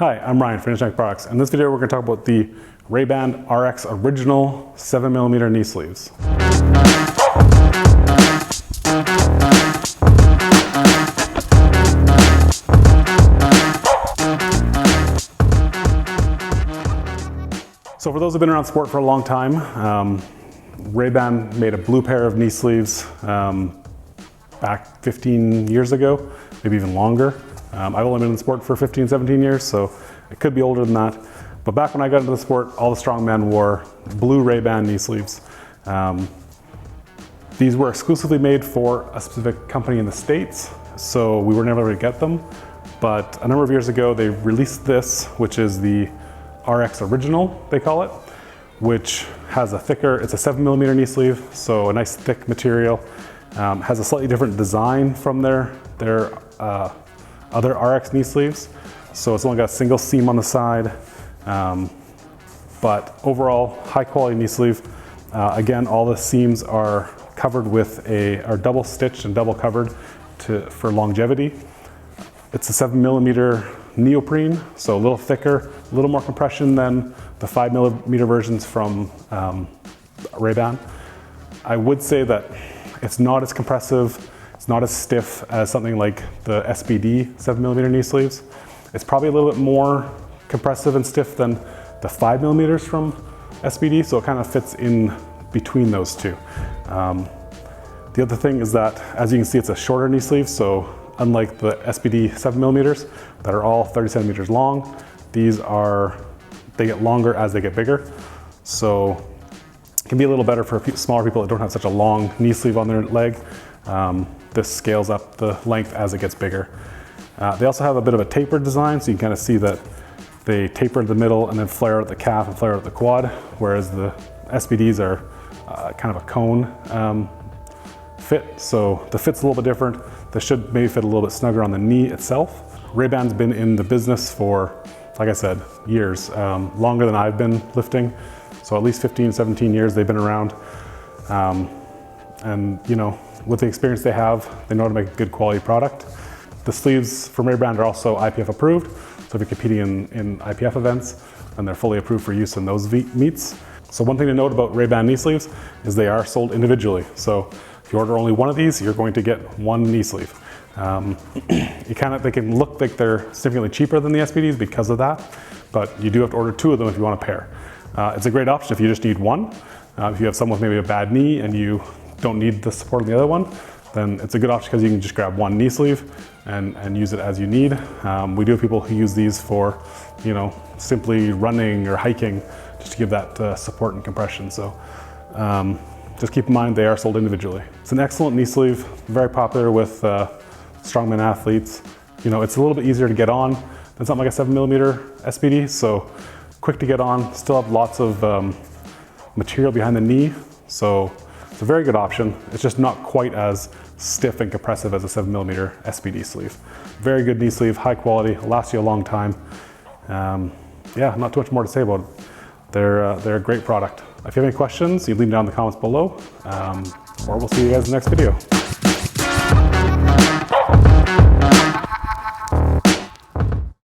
Hi, I'm Ryan from Untitled Products. In this video, we're going to talk about the Rehband RX Original 7mm knee sleeves. So for those who've been around sport for a long time, Rehband made a blue pair of knee sleeves back 15 years ago, maybe even longer. I've only been in the sport for 15, 17 years, so it could be older than that. But back when I got into the sport, all the strongmen wore blue Rehband knee sleeves. These were exclusively made for a specific company in the States, so we were never able to get them. But a number of years ago, they released this, which is the RX Original, they call it, which has a thicker, it's a 7mm knee sleeve, so a nice thick material. Has a slightly different design from their other RX knee sleeves. So it's only got a single seam on the side, but overall high quality knee sleeve. Again, all the seams are covered with are double stitched and double covered for longevity. It's a 7mm neoprene, so a little thicker, a little more compression than the 5mm versions from Rehband. I would say that it's not as compressive, it's not as stiff as something like the SBD 7mm knee sleeves. It's probably a little bit more compressive and stiff than the 5mm from SBD, so it kind of fits in between those two. The other thing is that, as you can see, it's a shorter knee sleeve, so unlike the SBD 7mm that are all 30 centimeters long, they get longer as they get bigger. So it can be a little better for smaller people that don't have such a long knee sleeve on their leg. This scales up the length as it gets bigger. They also have a bit of a tapered design, so you can kind of see that they taper the middle and then flare out the calf and flare out the quad, whereas the SBDs are kind of a cone fit, so the fit's a little bit different. This should maybe fit a little bit snugger on the knee itself. Rehband's been in the business for, like I said, years, longer than I've been lifting. So at least 15, 17 years they've been around. And you know, with the experience they have, they know how to make a good quality product. The sleeves from Rehband are also IPF approved. So if you're competing in IPF events, then they're fully approved for use in those meets. So one thing to note about Rehband knee sleeves is they are sold individually. So if you order only one of these, you're going to get one knee sleeve. They can look like they're significantly cheaper than the SBDs because of that, but you do have to order two of them if you want a pair. It's a great option if you just need one. If you have someone with maybe a bad knee and you don't need the support of the other one, then it's a good option because you can just grab one knee sleeve and use it as you need. We do have people who use these for, you know, simply running or hiking, just to give that support and compression. So just keep in mind they are sold individually. It's an excellent knee sleeve, very popular with strongman athletes. You know, it's a little bit easier to get on than something like a 7mm SBD, so quick to get on, still have lots of material behind the knee, so it's a very good option. It's just not quite as stiff and compressive as a 7mm SBD sleeve. Very good knee sleeve, high quality, lasts you a long time. Yeah, not too much more to say about it. They're a great product. If you have any questions, you leave them down in the comments below, or we'll see you guys in the next video.